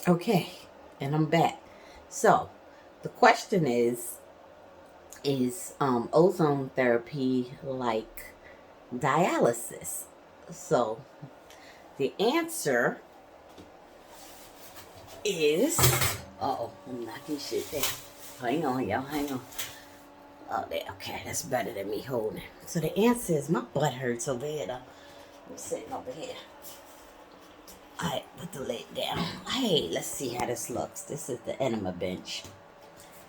Okay, and I'm back. So, the question is ozone therapy like dialysis? So, the answer is, oh, I'm knocking shit down. Hang on, y'all, hang on. Oh, there, okay, that's better than me holding. So, the answer is my butt hurts over here, though. I'm sitting over here. Alright, put the lid down. Hey, let's see how this looks. This is the enema bench.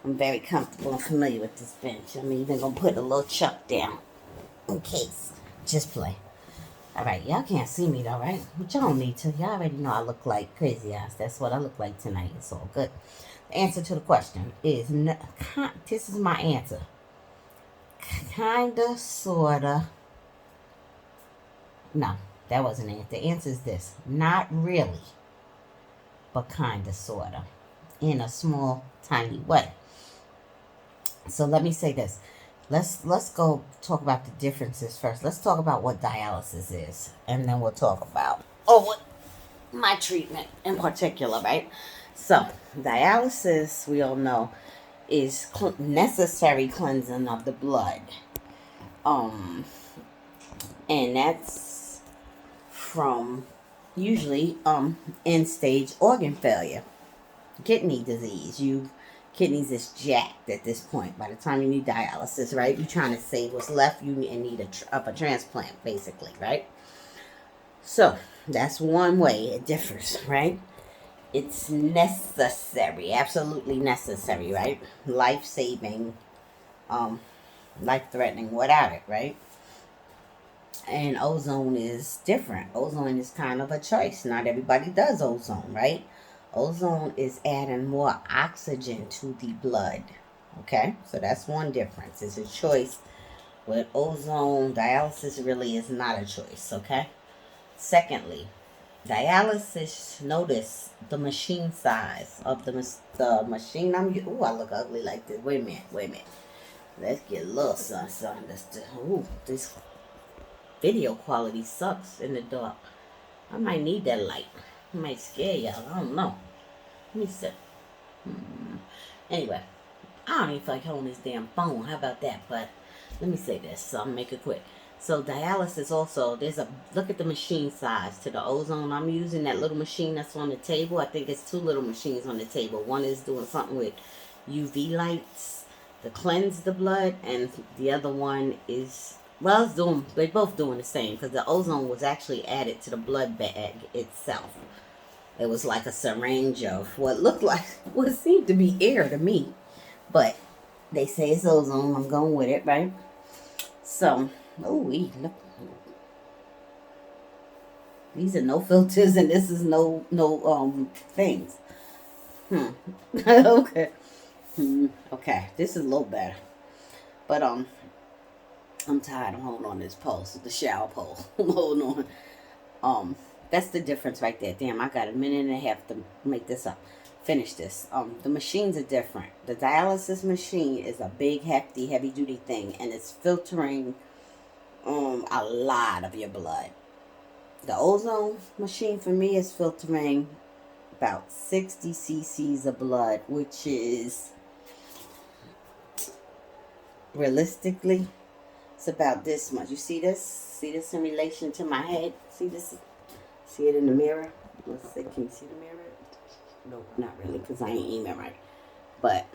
I'm very comfortable and familiar with this bench. I'm even gonna put a little chuck down in case. Just play. Alright, y'all can't see me though, right? But y'all don't need to. Y'all already know I look like crazy ass. That's what I look like tonight. It's all good. The answer to the question is this is my answer. Kinda, sorta. No, that wasn't it. The answer is this. Not really, but kinda, sorta. In a small, tiny way. So let me say this. Let's go talk about the differences first. Let's talk about what dialysis is, and then we'll talk about what my treatment in particular, right? So dialysis, we all know, is necessary cleansing of the blood, um, and that's from usually end stage organ failure, kidney disease. Kidneys is jacked at this point. By the time you need dialysis, right? You're trying to save what's left. You need a transplant, basically, right? So that's one way it differs, right? It's necessary, absolutely necessary, right? Life saving, um, life threatening without it, right? And ozone is different. Ozone is kind of a choice. Not everybody does ozone, right? Ozone is adding more oxygen to the blood. Okay, so that's one difference. It's a choice. With ozone, dialysis really is not a choice. Okay. Secondly, dialysis. Notice the machine size of the machine. Ooh, I look ugly like this. Wait a minute. Wait a minute. Let's get a little sun. This video quality sucks in the dark. I might need that light. It might scare y'all. I don't know. Let me see. Anyway, I don't even feel like holding this damn phone. How about that? But let me say this, so I'm gonna make it quick. So dialysis also, there's a look at the machine size to the ozone. I'm using that little machine that's on the table. I think it's two little machines on the table. One is doing something with UV lights to cleanse the blood, and the other one is it's doing. They both doing the same because the ozone was actually added to the blood bag itself. It was like a syringe of what looked like what seemed to be air to me, but they say it's ozone. I'm going with it, right? So, look, these are no filters, and this is no things. Okay. Okay, this is a little better, but I'm tired of holding on this pole, the shower pole. I'm holding on. That's the difference right there. Damn, I got a minute and a half to make this up. Finish this. The machines are different. The dialysis machine is a big, hefty, heavy duty thing, and it's filtering a lot of your blood. The ozone machine for me is filtering about 60 cc's of blood, which is realistically, it's about this much. You see this? See this in relation to my head? See this? See it in the mirror? Let's see. Can you see the mirror? No, not really, because I ain't aiming right. But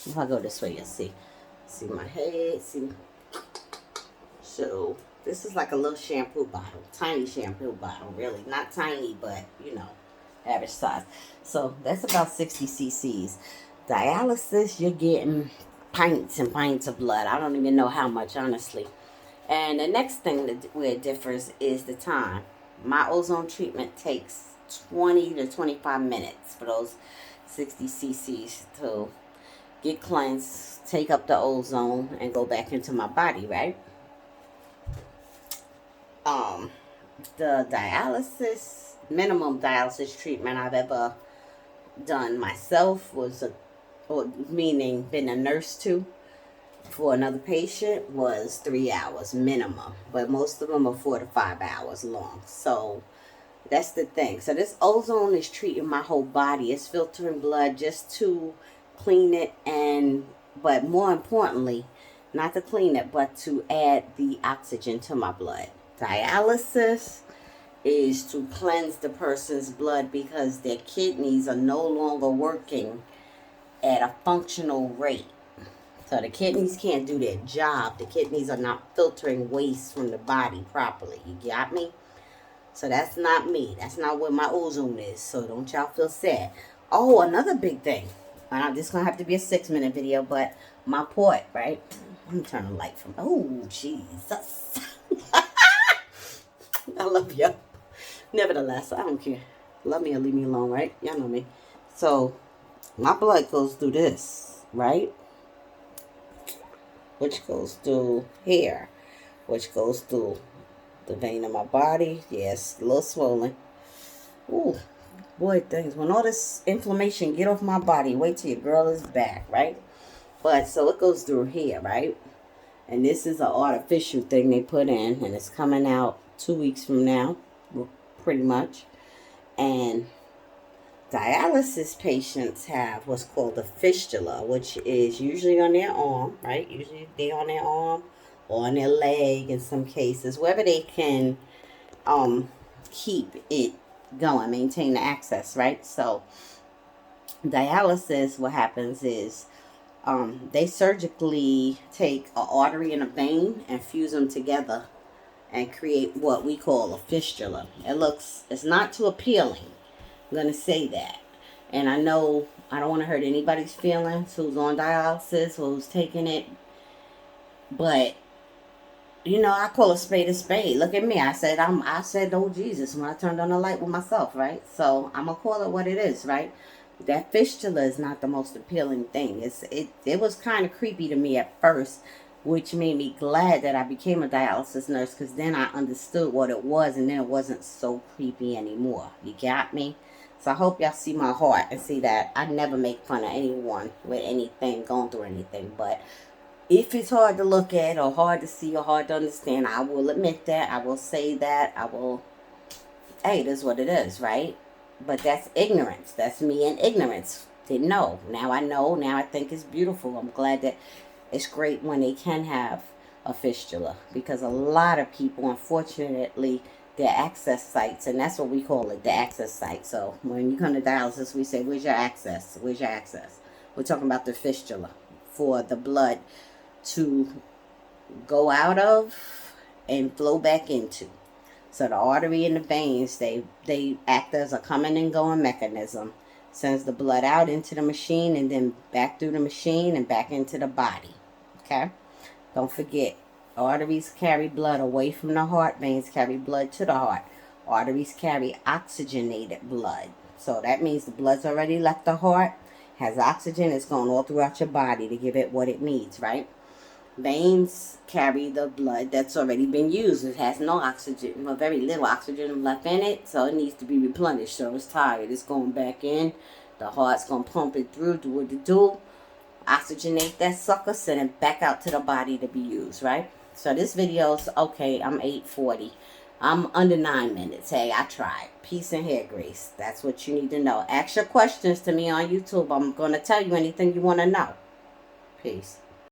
if I go this way, you'll see. See my head. See. So this is like a little shampoo bottle, tiny shampoo bottle, really not tiny, but average size. So that's about 60 cc's. Dialysis, you're getting pints and pints of blood. I don't even know how much, honestly. And the next thing where it differs is the time. My ozone treatment takes 20 to 25 minutes for those 60 cc's to get cleansed, take up the ozone, and go back into my body, right? Um, the minimum dialysis treatment I've ever done myself or meaning been a nurse to, for another patient was 3 hours minimum, but most of them are 4 to 5 hours long. So That's the thing. So this ozone is treating my whole body. It's filtering blood just to clean it, and but more importantly, not to clean it, but to add the oxygen to my blood. Dialysis is to cleanse the person's blood because their kidneys are no longer working at a functional rate. So the kidneys can't do their job. The kidneys are not filtering waste from the body properly. You got me? So that's not me. That's not what my ozone is. So don't y'all feel sad. Oh, another big thing. This is going to have to be a 6-minute video, but my port, right? Let me turn the light from. Oh, Jesus. I love you. Nevertheless, I don't care. Love me or leave me alone, right? Y'all know me. So my blood goes through this, right? Which goes through here. Which goes through the vein in my body. Yes, a little swollen. Ooh, boy, things. When all this inflammation get off my body, wait till your girl is back, right? But so it goes through here, right? And this is an artificial thing they put in, and it's coming out 2 weeks from now, pretty much. And dialysis patients have what's called a fistula, which is usually on their arm, right? Usually they're on their arm or on their leg in some cases, wherever they can keep it going, maintain the access, right? So dialysis, what happens is they surgically take an artery and a vein and fuse them together and create what we call a fistula. It's not too appealing. I'm going to say that. And I know I don't want to hurt anybody's feelings who's on dialysis or who's taking it. But, I call a spade a spade. Look at me. I said, oh, Jesus, when I turned on the light with myself, right? So I'm going to call it what it is, right? That fistula is not the most appealing thing. It was kind of creepy to me at first, which made me glad that I became a dialysis nurse, because then I understood what it was, and then it wasn't so creepy anymore. You got me? So I hope y'all see my heart and see that I never make fun of anyone with anything, going through anything. But if it's hard to look at or hard to see or hard to understand, I will admit that. I will say that. Hey, it is what it is, right? But that's ignorance. That's me in ignorance. Didn't know. Now I know. Now I think it's beautiful. I'm glad that it's great when they can have a fistula, because a lot of people, unfortunately, their access sites, and that's what we call it, the access site. So when you come to dialysis, we say, where's your access? Where's your access? We're talking about the fistula, for the blood to go out of and flow back into. So the artery and the veins, they act as a coming and going mechanism. Sends the blood out into the machine and then back through the machine and back into the body. Okay? Don't forget, arteries carry blood away from the heart. Veins carry blood to the heart. Arteries carry oxygenated blood. So that means the blood's already left the heart, has oxygen, it's going all throughout your body to give it what it needs, right? Veins carry the blood that's already been used. It has no oxygen, or very little oxygen left in it, so it needs to be replenished. So it's tired. It's going back in. The heart's going to pump it through, do what it do. Oxygenate that sucker, send it back out to the body to be used, right? So this video's, okay, I'm 8:40. I'm under 9 minutes. Hey, I tried. Peace and hair grace. That's what you need to know. Ask your questions to me on YouTube. I'm going to tell you anything you want to know. Peace.